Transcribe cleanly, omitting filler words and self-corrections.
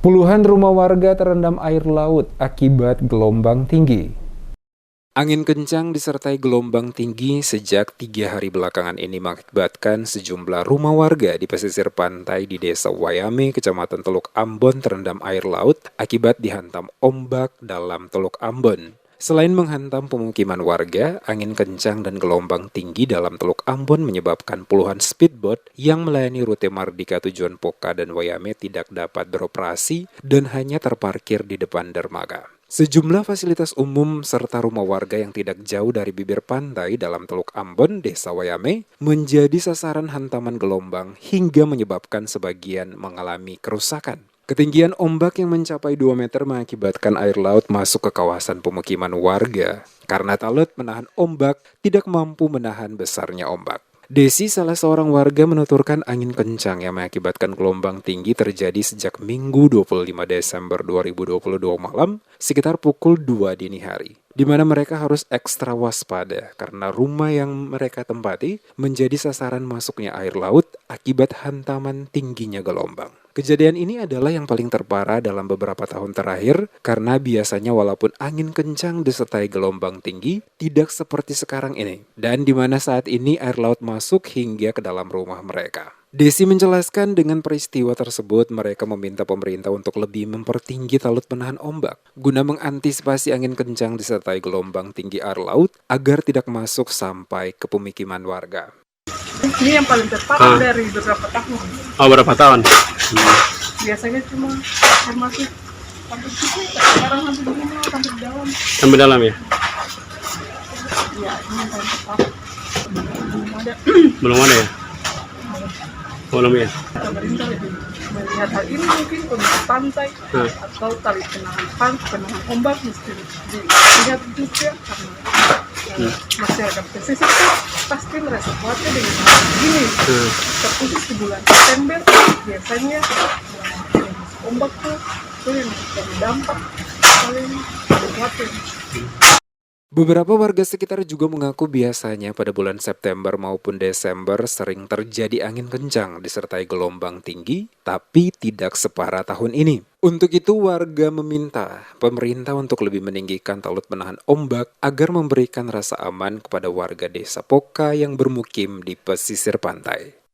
Puluhan rumah warga terendam air laut akibat gelombang tinggi. Angin kencang disertai gelombang tinggi sejak 3 hari belakangan ini mengakibatkan sejumlah rumah warga di pesisir pantai di Desa Wayame, Kecamatan Teluk Ambon terendam air laut akibat dihantam ombak dalam Teluk Ambon. Selain menghantam pemukiman warga, angin kencang dan gelombang tinggi dalam Teluk Ambon menyebabkan puluhan speedboat yang melayani rute Mardika tujuan Poka dan Wayame tidak dapat beroperasi dan hanya terparkir di depan dermaga. Sejumlah fasilitas umum serta rumah warga yang tidak jauh dari bibir pantai dalam Teluk Ambon, Desa Wayame, menjadi sasaran hantaman gelombang hingga menyebabkan sebagian mengalami kerusakan. Ketinggian ombak yang mencapai 2 meter mengakibatkan air laut masuk ke kawasan pemukiman warga. Karena talut menahan ombak, tidak mampu menahan besarnya ombak. Desi, salah seorang warga, menuturkan angin kencang yang mengakibatkan gelombang tinggi terjadi sejak Minggu 25 Desember 2022 malam sekitar pukul 2 dini hari, di mana mereka harus ekstra waspada karena rumah yang mereka tempati menjadi sasaran masuknya air laut akibat hantaman tingginya gelombang. Kejadian ini adalah yang paling terparah dalam beberapa tahun terakhir karena biasanya walaupun angin kencang disertai gelombang tinggi tidak seperti sekarang ini dan di mana saat ini air laut masuk hingga ke dalam rumah mereka. Desi menjelaskan dengan peristiwa tersebut mereka meminta pemerintah untuk lebih mempertinggi talut penahan ombak guna mengantisipasi angin kencang disertai gelombang tinggi air laut agar tidak masuk sampai ke pemukiman warga. Ini yang paling terparah dari beberapa tahun. Oh, berapa tahun? Biasanya cuma masih sampai situ, sekarang sampai begini, sampai di dalam. Sampai dalam ya? Ya, ini yang paling terparah. Belum ada. Belum ada ya? Belum ya? Pemerintah lebih melihat hal ini mungkin kondisi pantai atau tali penahan ombak mesti dilihat juga karena masyarakat pesisir pasti merasa khawatir dengan hal begini. Terkhusus di bulan September biasanya ombak tuh yang berdampak paling khawatir. Beberapa warga sekitar juga mengaku biasanya pada bulan September maupun Desember sering terjadi angin kencang disertai gelombang tinggi, tapi tidak separah tahun ini. Untuk itu warga meminta pemerintah untuk lebih meninggikan talut penahan ombak agar memberikan rasa aman kepada warga Desa Poka yang bermukim di pesisir pantai.